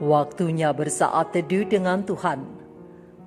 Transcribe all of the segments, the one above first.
Waktunya bersaat teduh dengan Tuhan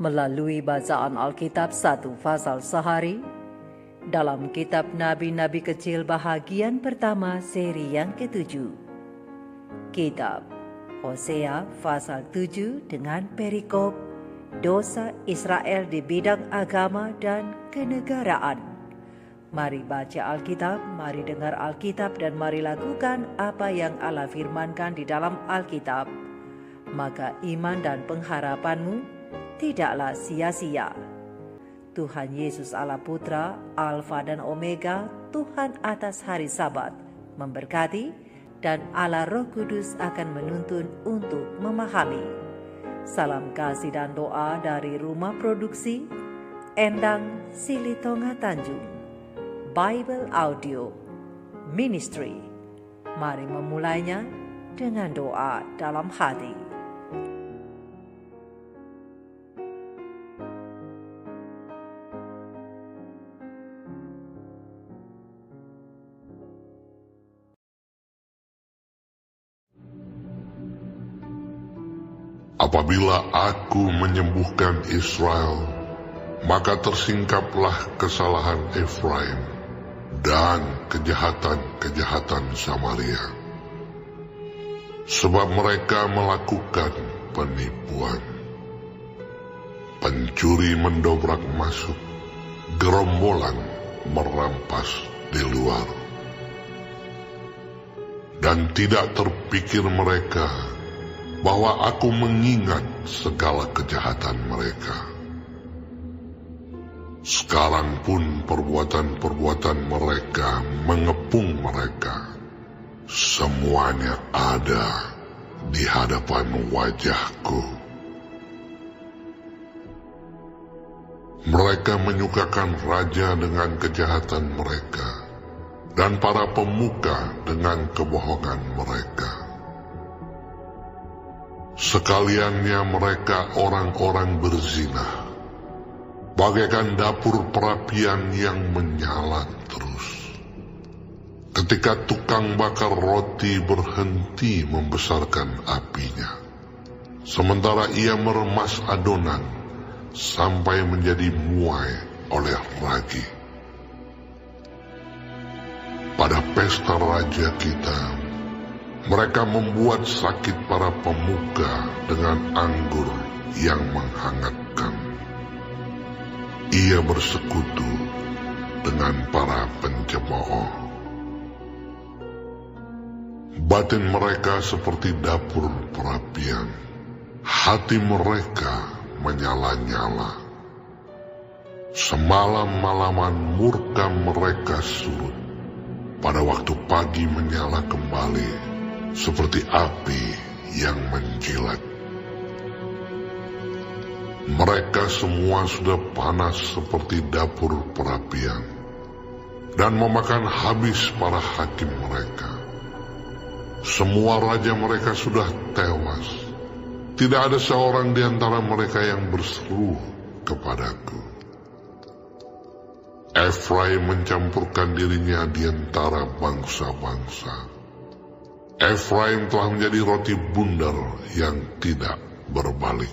melalui bacaan Alkitab 1 pasal sehari dalam kitab Nabi-Nabi Kecil bahagian pertama seri yang ke-7. Kitab Hosea pasal 7 dengan perikop dosa Israel di bidang agama dan kenegaraan. Mari baca Alkitab, mari dengar Alkitab, dan mari lakukan apa yang Allah firmankan di dalam Alkitab. Maka iman dan pengharapanmu tidaklah sia-sia. Tuhan Yesus Allah Putra, Alfa dan Omega, Tuhan atas hari Sabat, memberkati, dan Allah Roh Kudus akan menuntun untuk memahami. Salam kasih dan doa dari Rumah Produksi Endang Silitonga Tanjung Bible Audio Ministry. Mari memulainya dengan doa dalam hati. Apabila aku menyembuhkan Israel, maka tersingkaplah kesalahan Efraim dan kejahatan-kejahatan Samaria. Sebab mereka melakukan penipuan. Pencuri mendobrak masuk, gerombolan merampas di luar. Dan tidak terpikir mereka bahwa aku mengingat segala kejahatan mereka. Sekarang pun perbuatan-perbuatan mereka mengepung mereka. Semuanya ada di hadapan wajahku. Mereka menyukakan raja dengan kejahatan mereka, dan para pemuka dengan kebohongan mereka. Sekaliannya mereka orang-orang berzina, bagaikan dapur perapian yang menyala terus. Ketika tukang bakar roti berhenti membesarkan apinya, sementara ia meremas adonan sampai menjadi muai oleh ragi. Pada pesta raja kita, mereka membuat sakit para pemuka dengan anggur yang menghangatkan. Ia bersekutu dengan para pencemooh. Batin mereka seperti dapur perapian. Hati mereka menyala-nyala. Semalam-malaman murka mereka surut. Pada waktu pagi menyala kembali, seperti api yang menjilat. Mereka semua sudah panas seperti dapur perapian, dan memakan habis para hakim mereka. Semua raja mereka sudah tewas. Tidak ada seorang di antara mereka yang berseru kepadaku. Efraim mencampurkan dirinya di antara bangsa-bangsa. Efraim telah menjadi roti bundar yang tidak berbalik.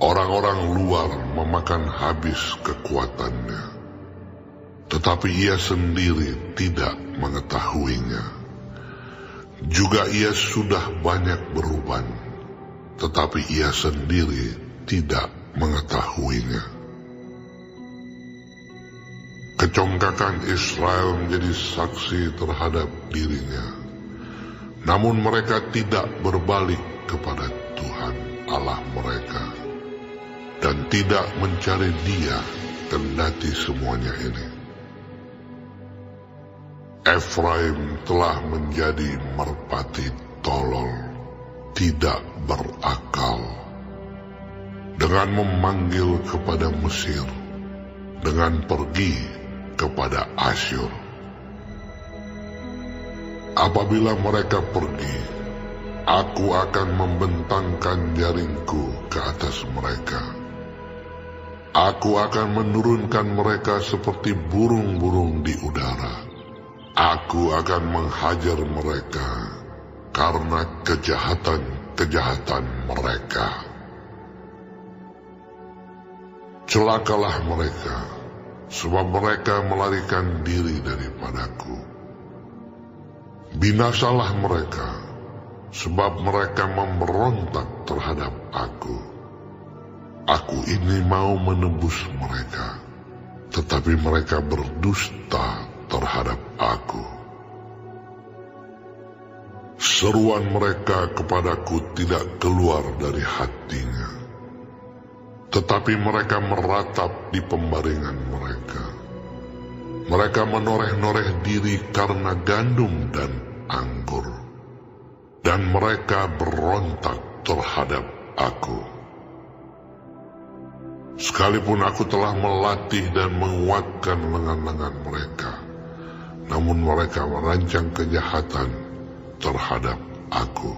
Orang-orang luar memakan habis kekuatannya, tetapi ia sendiri tidak mengetahuinya. Juga ia sudah banyak beruban, tetapi ia sendiri tidak mengetahuinya. Kecongkakan Israel menjadi saksi terhadap dirinya, namun mereka tidak berbalik kepada Tuhan Allah mereka, dan tidak mencari Dia kendati semuanya ini. Efraim telah menjadi merpati tolol, tidak berakal, dengan memanggil kepada Mesir, dengan pergi kepada Asyur. Apabila mereka pergi, aku akan membentangkan jaringku ke atas mereka. Aku akan menurunkan mereka seperti burung-burung di udara. Aku akan menghajar mereka karena kejahatan-kejahatan mereka. Celakalah mereka, sebab mereka melarikan diri daripadaku. Binasalah mereka, sebab mereka memberontak terhadap aku. Aku ini mau menebus mereka, tetapi mereka berdusta terhadap aku. Seruan mereka kepadaku tidak keluar dari hatinya, tetapi mereka meratap di pembaringan mereka. Mereka menoreh-noreh diri karena gandum dan anggur, dan mereka berontak terhadap aku. Sekalipun aku telah melatih dan menguatkan lengan-lengan mereka, namun mereka merancang kejahatan terhadap aku.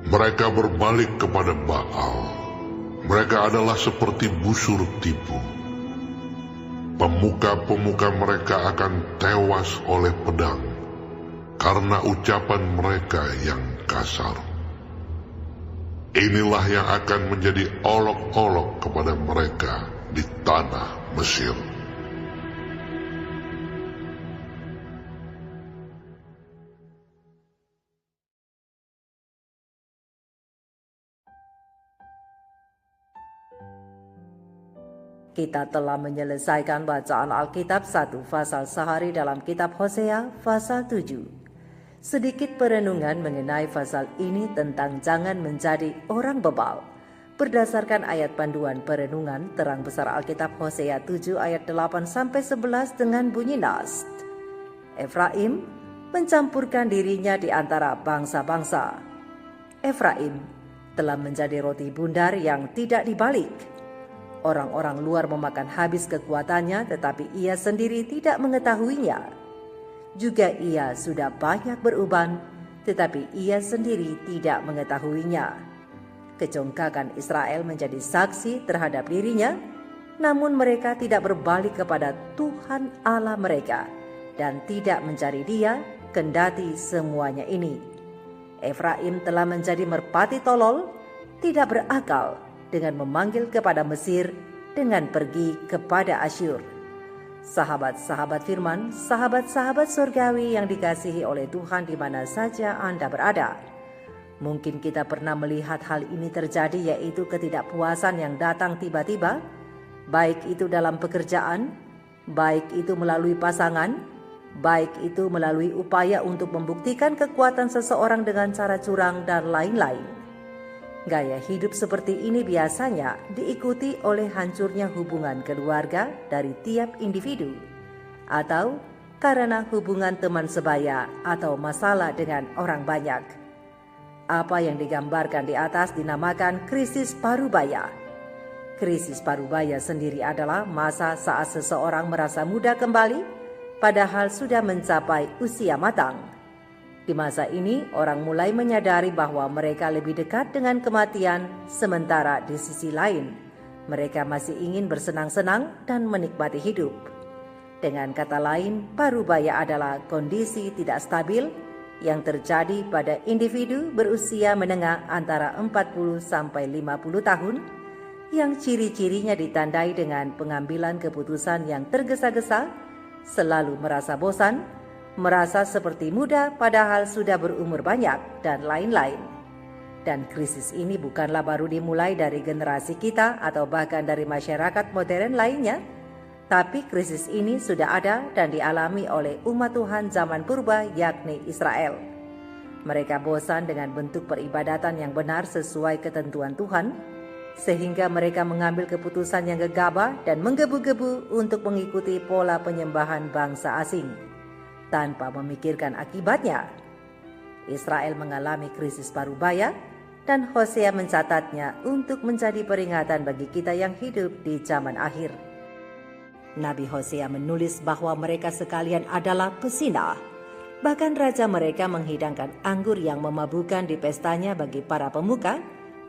Mereka berbalik kepada Baal. Mereka adalah seperti busur tipu. Pemuka-pemuka mereka akan tewas oleh pedang karena ucapan mereka yang kasar. Inilah yang akan menjadi olok-olok kepada mereka di tanah Mesir. Kita telah menyelesaikan bacaan Alkitab 1 pasal sehari dalam kitab Hosea pasal 7. Sedikit perenungan mengenai pasal ini tentang jangan menjadi orang bebal. Berdasarkan ayat panduan perenungan terang besar Alkitab Hosea 7 ayat 8-11 dengan bunyi nas. Efraim mencampurkan dirinya di antara bangsa-bangsa. Efraim telah menjadi roti bundar yang tidak dibalik. Orang-orang luar memakan habis kekuatannya, tetapi ia sendiri tidak mengetahuinya. Juga ia sudah banyak beruban, tetapi ia sendiri tidak mengetahuinya. Kecongkakan Israel menjadi saksi terhadap dirinya, namun mereka tidak berbalik kepada Tuhan Allah mereka dan tidak mencari Dia, kendati semuanya ini. Efraim telah menjadi merpati tolol, tidak berakal, dengan memanggil kepada Mesir, dengan pergi kepada Asyur. Sahabat-sahabat firman, sahabat-sahabat surgawi yang dikasihi oleh Tuhan di mana saja Anda berada. Mungkin kita pernah melihat hal ini terjadi, yaitu ketidakpuasan yang datang tiba-tiba, baik itu dalam pekerjaan, baik itu melalui pasangan, baik itu melalui upaya untuk membuktikan kekuatan seseorang dengan cara curang dan lain-lain. Gaya hidup seperti ini biasanya diikuti oleh hancurnya hubungan keluarga dari tiap individu, atau karena hubungan teman sebaya atau masalah dengan orang banyak. Apa yang digambarkan di atas dinamakan krisis parubaya. Krisis parubaya sendiri adalah masa saat seseorang merasa muda kembali, padahal sudah mencapai usia matang. Di masa ini, orang mulai menyadari bahwa mereka lebih dekat dengan kematian, sementara di sisi lain, mereka masih ingin bersenang-senang dan menikmati hidup. Dengan kata lain, parubaya adalah kondisi tidak stabil yang terjadi pada individu berusia menengah antara 40 sampai 50 tahun, yang ciri-cirinya ditandai dengan pengambilan keputusan yang tergesa-gesa, selalu merasa bosan, merasa seperti muda padahal sudah berumur banyak, dan lain-lain. Dan krisis ini bukanlah baru dimulai dari generasi kita atau bahkan dari masyarakat modern lainnya, tapi krisis ini sudah ada dan dialami oleh umat Tuhan zaman purba, yakni Israel. Mereka bosan dengan bentuk peribadatan yang benar sesuai ketentuan Tuhan, sehingga mereka mengambil keputusan yang gegabah dan menggebu-gebu untuk mengikuti pola penyembahan bangsa asing tanpa memikirkan akibatnya. Israel mengalami krisis parubaya, dan Hosea mencatatnya untuk menjadi peringatan bagi kita yang hidup di zaman akhir. Nabi Hosea menulis bahwa mereka sekalian adalah pesinah. Bahkan raja mereka menghidangkan anggur yang memabukkan di pestanya bagi para pemuka,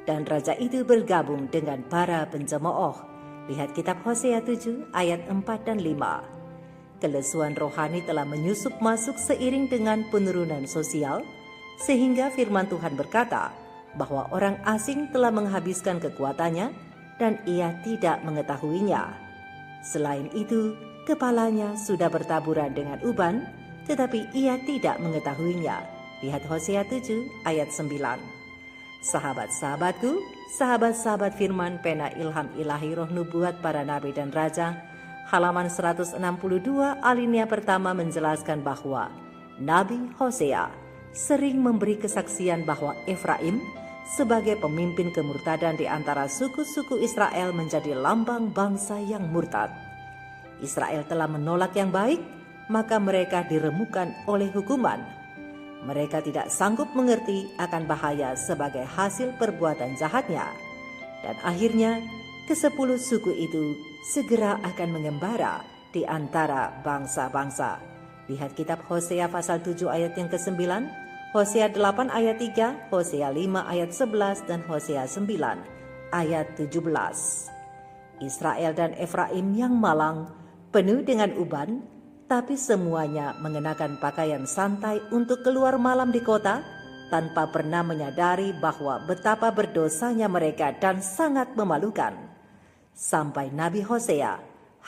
dan raja itu bergabung dengan para pencemooh. Lihat kitab Hosea 7 ayat 4 dan 5. kelesuan rohani telah menyusup masuk seiring dengan penurunan sosial, sehingga firman Tuhan berkata bahwa orang asing telah menghabiskan kekuatannya dan ia tidak mengetahuinya. Selain itu, kepalanya sudah bertaburan dengan uban, tetapi ia tidak mengetahuinya. Lihat Hosea 7 ayat 9. Sahabat-sahabatku, sahabat-sahabat firman pena ilham ilahi roh nubuat para nabi dan raja, halaman 162 alinea pertama menjelaskan bahwa Nabi Hosea sering memberi kesaksian bahwa Efraim sebagai pemimpin kemurtadan di antara suku-suku Israel menjadi lambang bangsa yang murtad. Israel telah menolak yang baik, maka mereka diremukan oleh hukuman. Mereka tidak sanggup mengerti akan bahaya sebagai hasil perbuatan jahatnya. Dan akhirnya, ke-10 suku itu segera akan mengembara di antara bangsa-bangsa. Lihat kitab Hosea pasal 7 ayat yang ke-9, Hosea 8 ayat 3, Hosea 5 ayat 11, dan Hosea 9 ayat 17. Israel dan Efraim yang malang, penuh dengan uban, tapi semuanya mengenakan pakaian santai untuk keluar malam di kota tanpa pernah menyadari bahwa betapa berdosanya mereka dan sangat memalukan. Sampai Nabi Hosea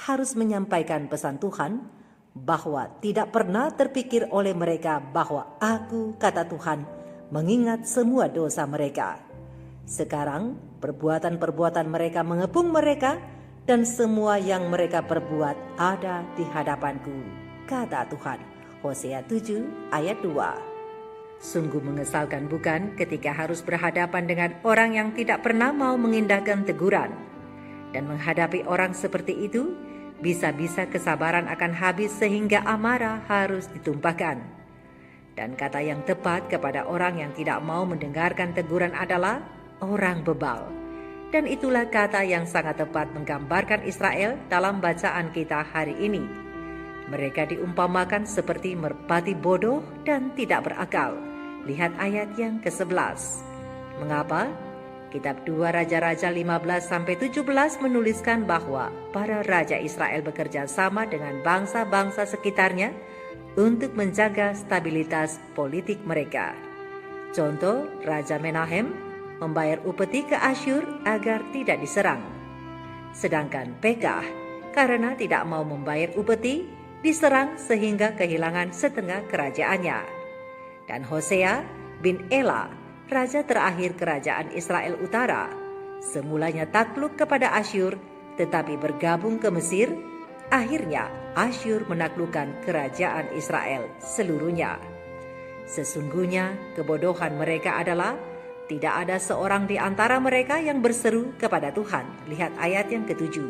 harus menyampaikan pesan Tuhan bahwa tidak pernah terpikir oleh mereka bahwa Aku, kata Tuhan, mengingat semua dosa mereka. Sekarang perbuatan-perbuatan mereka mengepung mereka, dan semua yang mereka perbuat ada di hadapanku, kata Tuhan. Hosea 7 ayat 2. Sungguh mengesalkan bukan ketika harus berhadapan dengan orang yang tidak pernah mau mengindahkan teguran. Dan menghadapi orang seperti itu, bisa-bisa kesabaran akan habis sehingga amarah harus ditumpahkan. Dan kata yang tepat kepada orang yang tidak mau mendengarkan teguran adalah orang bebal. Dan itulah kata yang sangat tepat menggambarkan Israel dalam bacaan kita hari ini. Mereka diumpamakan seperti merpati bodoh dan tidak berakal. Lihat ayat yang ke-11. Mengapa? Kitab 2 Raja-Raja 15-17 menuliskan bahwa para raja Israel bekerja sama dengan bangsa-bangsa sekitarnya untuk menjaga stabilitas politik mereka. Contoh, Raja Menahem membayar upeti ke Asyur agar tidak diserang. Sedangkan Pekah, karena tidak mau membayar upeti, diserang sehingga kehilangan setengah kerajaannya. Dan Hosea bin Ela, raja terakhir kerajaan Israel Utara, semulanya takluk kepada Asyur, tetapi bergabung ke Mesir. Akhirnya Asyur menaklukkan kerajaan Israel seluruhnya. Sesungguhnya kebodohan mereka adalah tidak ada seorang di antara mereka yang berseru kepada Tuhan. Lihat ayat yang ke-7.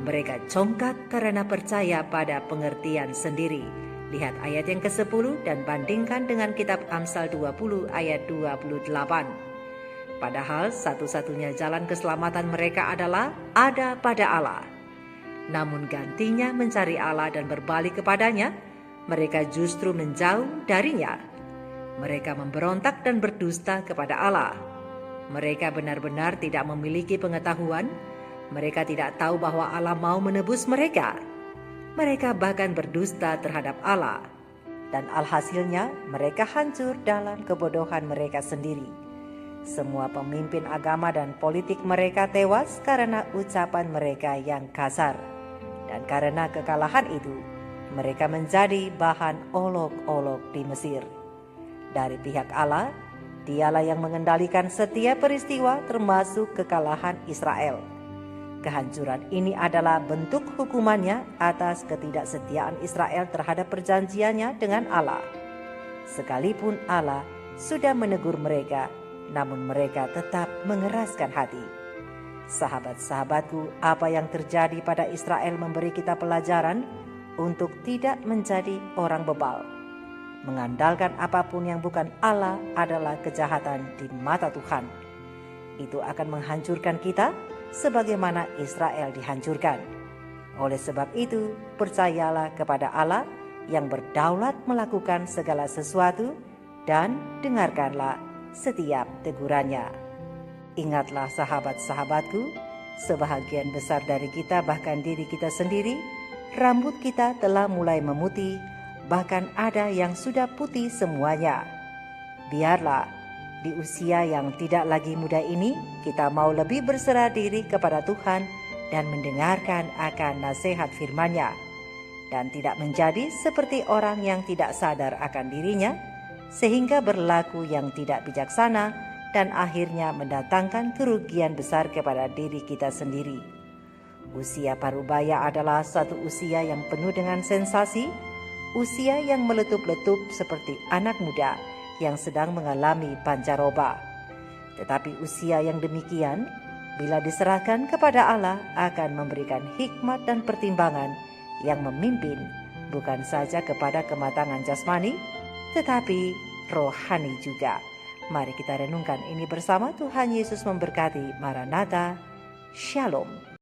Mereka congkak karena percaya pada pengertian sendiri. Lihat ayat yang ke-10 dan bandingkan dengan kitab Amsal 20 ayat 28. Padahal satu-satunya jalan keselamatan mereka adalah ada pada Allah. Namun gantinya mencari Allah dan berbalik kepadanya, mereka justru menjauh darinya. Mereka memberontak dan berdusta kepada Allah. Mereka benar-benar tidak memiliki pengetahuan. Mereka tidak tahu bahwa Allah mau menebus mereka. Mereka bahkan berdusta terhadap Allah. Dan alhasilnya mereka hancur dalam kebodohan mereka sendiri. Semua pemimpin agama dan politik mereka tewas karena ucapan mereka yang kasar. Dan karena kekalahan itu, mereka menjadi bahan olok-olok di Mesir. Dari pihak Allah, Dialah yang mengendalikan setiap peristiwa termasuk kekalahan Israel. Kehancuran ini adalah bentuk hukumannya atas ketidaksetiaan Israel terhadap perjanjiannya dengan Allah. Sekalipun Allah sudah menegur mereka, namun mereka tetap mengeraskan hati. Sahabat-sahabatku, apa yang terjadi pada Israel memberi kita pelajaran untuk tidak menjadi orang bebal. Mengandalkan apapun yang bukan Allah adalah kejahatan di mata Tuhan. Itu akan menghancurkan kita sebagaimana Israel dihancurkan. Oleh sebab itu, percayalah kepada Allah yang berdaulat melakukan segala sesuatu dan dengarkanlah setiap tegurannya. Ingatlah sahabat-sahabatku, sebahagian besar dari kita bahkan diri kita sendiri rambut kita telah mulai memutih, bahkan ada yang sudah putih semuanya. Biarlah di usia yang tidak lagi muda ini, kita mau lebih berserah diri kepada Tuhan dan mendengarkan akan nasihat firman-Nya, dan tidak menjadi seperti orang yang tidak sadar akan dirinya, sehingga berlaku yang tidak bijaksana dan akhirnya mendatangkan kerugian besar kepada diri kita sendiri. Usia parubaya adalah satu usia yang penuh dengan sensasi, usia yang meletup-letup seperti anak muda yang sedang mengalami pancaroba. Tetapi usia yang demikian, bila diserahkan kepada Allah, akan memberikan hikmat dan pertimbangan yang memimpin bukan saja kepada kematangan jasmani, tetapi rohani juga. Mari kita renungkan ini bersama. Tuhan Yesus memberkati. Maranatha. Shalom.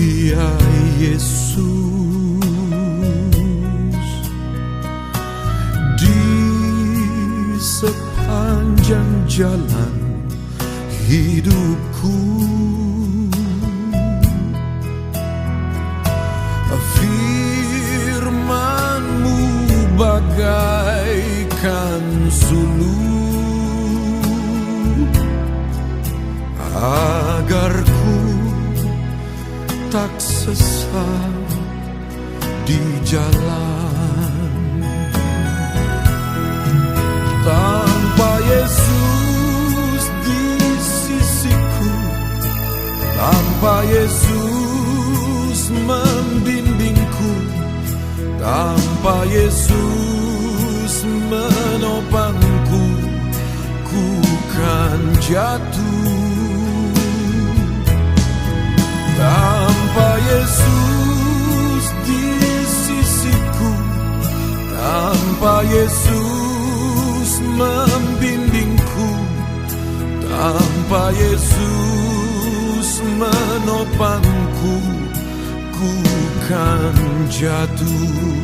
Ya Yesus, di sepanjang jalan hidupku, firman-Mu bagaikan suluh, agar tak sesat di jalan. Tanpa Yesus di sisiku, tanpa Yesus membimbingku, tanpa Yesus menopangku, ku kan jatuh. Tanpa Yesus di sisiku, tanpa Yesus membimbingku, tanpa Yesus menopangku, ku kan jatuh.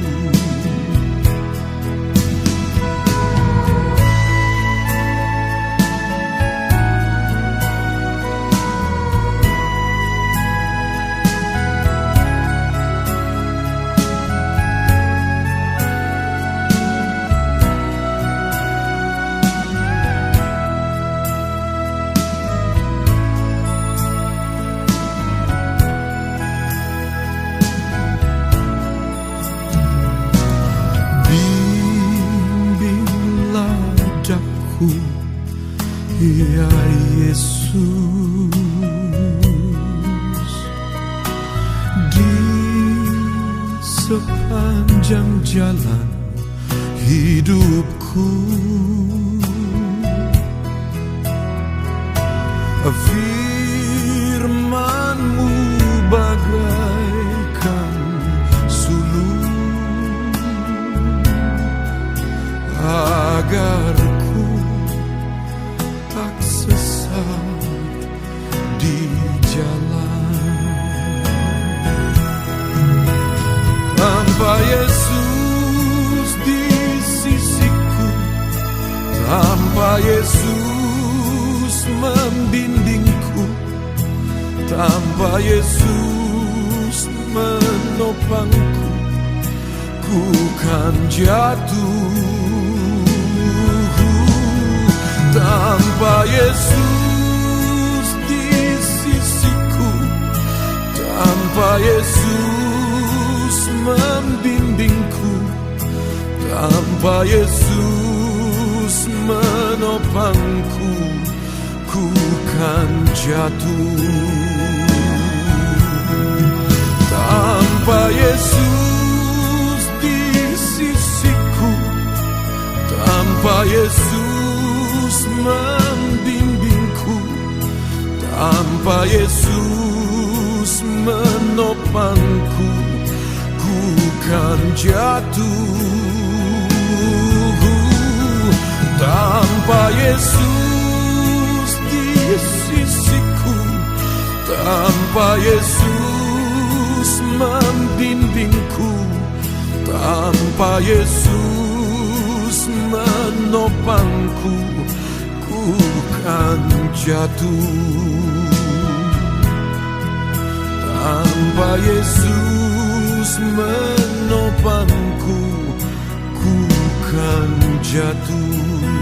Ya Yesus, di sepanjang jalan hidupku, firman-Mu bagaikan suluh, agar tak sesat di jalan. Tanpa Yesus di sisiku, tanpa Yesus membimbingku, tanpa Yesus menopangku, ku kan jatuh. Tanpa Yesus di sisiku, tanpa Yesus membimbingku, tanpa Yesus menopangku, ku kan jatuh. Tanpa Yesus di sisiku, tanpa Yesus membimbingku, Tanpa Yesus menopangku, ku kan jatuh. Tanpa Yesus di sisiku, tanpa Yesus membimbingku, tanpa Yesus menopangku, ku kan jatuh. Tanpa Yesus menopangku, ku kan jatuh.